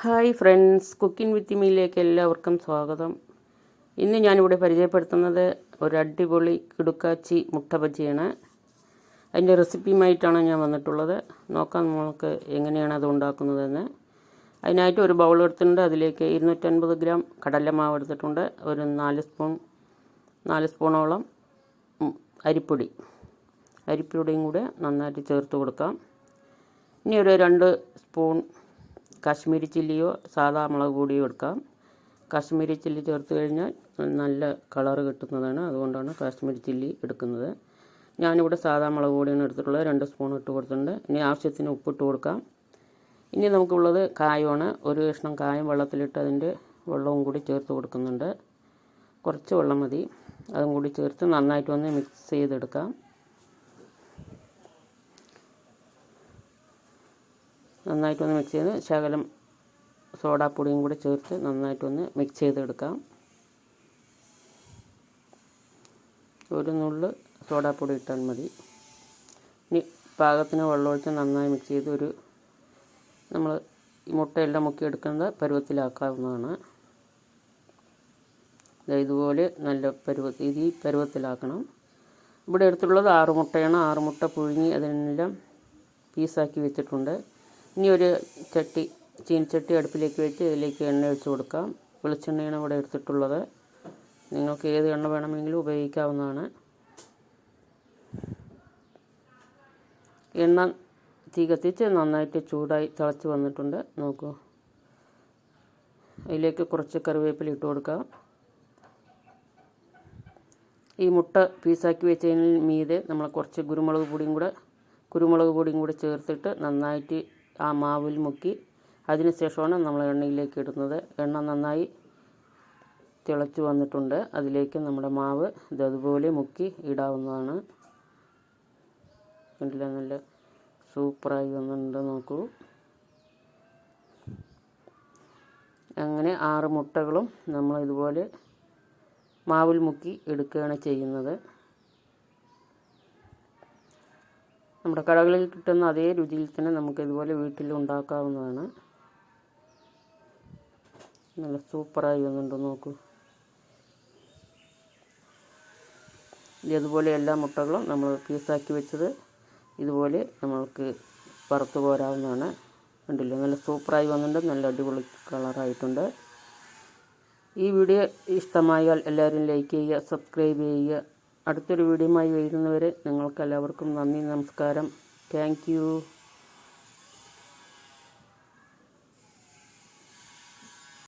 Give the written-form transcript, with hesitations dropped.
Hi friends, cooking വിത്ത് മീയിലേക്ക് എല്ലാവർക്കും സ്വാഗതം. ഇന്ന് ഞാനിവിടെ പരിചയപ്പെടുത്തുന്നത് ഒരു അടിപൊളി കിടുക്കാച്ചി മുട്ട ബജിയാണ്. അതിൻ്റെ റെസിപ്പിയുമായിട്ടാണ് ഞാൻ വന്നിട്ടുള്ളത്. നോക്കാം നമുക്ക് എങ്ങനെയാണ് അത് ഉണ്ടാക്കുന്നതെന്ന്. അതിനായിട്ട് ഒരു ബൗൾ എടുത്തിട്ടുണ്ട്. അതിലേക്ക് 250 ഗ്രാം കടലമാവ് എടുത്തിട്ടുണ്ട്. ഒരു 4 സ്പൂണോളം അരിപ്പൊടിയും കൂടെ നന്നായിട്ട് ചേർത്ത് കൊടുക്കാം. ഇനി ഒരു 2 സ്പൂൺ കാശ്മീരി ചില്ലിയോ സാധാ മുളക് പൊടിയോ എടുക്കാം. കാശ്മീരി ചില്ലി ചേർത്ത് കഴിഞ്ഞാൽ നല്ല കളറ് കിട്ടുന്നതാണ്, അതുകൊണ്ടാണ് കാശ്മീരി ചില്ലി എടുക്കുന്നത്. ഞാനിവിടെ സാധാ മുളക് പൊടിയാണ് എടുത്തിട്ടുള്ളത്. 2 സ്പൂൺ ഇട്ട് കൊടുത്തിട്ടുണ്ട്. ഇനി ആവശ്യത്തിന് ഉപ്പിട്ട് കൊടുക്കാം. ഇനി നമുക്കുള്ളത് കായമാണ്. ഒരു കഷ്ണം കായം വെള്ളത്തിലിട്ട് അതിൻ്റെ വെള്ളവും കൂടി ചേർത്ത് കൊടുക്കുന്നുണ്ട്. കുറച്ച് വെള്ളം മതി. അതും കൂടി ചേർത്ത് നന്നായിട്ട് ഒന്ന് മിക്സ് ചെയ്തെടുക്കാം. നന്നായിട്ടൊന്ന് മിക്സ് ചെയ്ത് ശകലം സോഡാപ്പൊടിയും കൂടി ചേർത്ത് നന്നായിട്ടൊന്ന് മിക്സ് ചെയ്തെടുക്കാം. ഒരു നുള്ള് സോഡാപ്പൊടി ഇട്ടാൽ മതി. ഇനി പാകത്തിന് വെള്ളമൊഴിച്ച് നന്നായി മിക്സ് ചെയ്ത് നമ്മൾ ഈ മുട്ടയെല്ലാം മുക്കിയെടുക്കുന്ന പരുവത്തിലാക്കാവുന്നതാണ്. ഇതുപോലെ നല്ല ഈ പരുവത്തിലാക്കണം. ഇവിടെ എടുത്തുള്ളത് 6 മുട്ടയാണ്. 6 മുട്ട പുഴുങ്ങി അതിനെല്ലാം പീസാക്കി വെച്ചിട്ടുണ്ട്. ഇനി ഒരു ചീനച്ചട്ടി അടുപ്പിലേക്ക് വെച്ച് ഇതിലേക്ക് എണ്ണ ഒഴിച്ച് കൊടുക്കാം. വെളിച്ചെണ്ണയാണ് ഇവിടെ എടുത്തിട്ടുള്ളത്. നിങ്ങൾക്ക് ഏത് എണ്ണ വേണമെങ്കിലും ഉപയോഗിക്കാവുന്നതാണ്. എണ്ണ തീ കത്തിച്ച് നന്നായിട്ട് ചൂടായി തിളച്ച് വന്നിട്ടുണ്ട്. നോക്കൂ, അതിലേക്ക് കുറച്ച് കറിവേപ്പില ഇട്ട് കൊടുക്കാം. ഈ മുട്ട പീസാക്കി വെച്ചതിന് മീതെ നമ്മൾ കുറച്ച് കുരുമുളക് പൊടിയും കൂടെ ചേർത്തിട്ട് നന്നായിട്ട് ആ മാവിൽ മുക്കി അതിന് ശേഷമാണ് നമ്മൾ എണ്ണയിലേക്ക് ഇടുന്നത്. എണ്ണ നന്നായി തിളച്ച് വന്നിട്ടുണ്ട്. അതിലേക്ക് നമ്മുടെ മാവ് ഇതുപോലെ മുക്കി ഇടാവുന്നതാണ്. നല്ല സൂപ്പറായി വന്നിട്ടുണ്ട്. നോക്കൂ, അങ്ങനെ 6 മുട്ടകളും നമ്മൾ ഇതുപോലെ മാവിൽ മുക്കി എടുക്കുകയാണ് ചെയ്യുന്നത്. നമ്മുടെ കടകളിൽ കിട്ടുന്ന അതേ രുചിയിൽ തന്നെ നമുക്ക് ഇതുപോലെ വീട്ടിൽ ഉണ്ടാക്കാവുന്നതാണ്. നല്ല സൂപ്പറായി വന്നിട്ടുണ്ട്. നോക്കൂ, ഇതുപോലെ എല്ലാ മുട്ടകളും നമ്മൾ പീസാക്കി വെച്ചത് ഇതുപോലെ നമ്മൾക്ക് വറുത്ത് പോരാവുന്നതാണ്. കണ്ടില്ലേ, നല്ല സൂപ്പറായി വന്നിട്ടുണ്ട്. നല്ല അടിപൊളി കളറായിട്ടുണ്ട്. ഈ വീഡിയോ ഇഷ്ടമായാൽ എല്ലാവരും ലൈക്ക് ചെയ്യുക, സബ്സ്ക്രൈബ് ചെയ്യുക. അടുത്തൊരു വീഡിയോയുമായി വരുന്നവരെ നിങ്ങൾക്കെല്ലാവർക്കും നന്ദി, നമസ്കാരം. Thank you.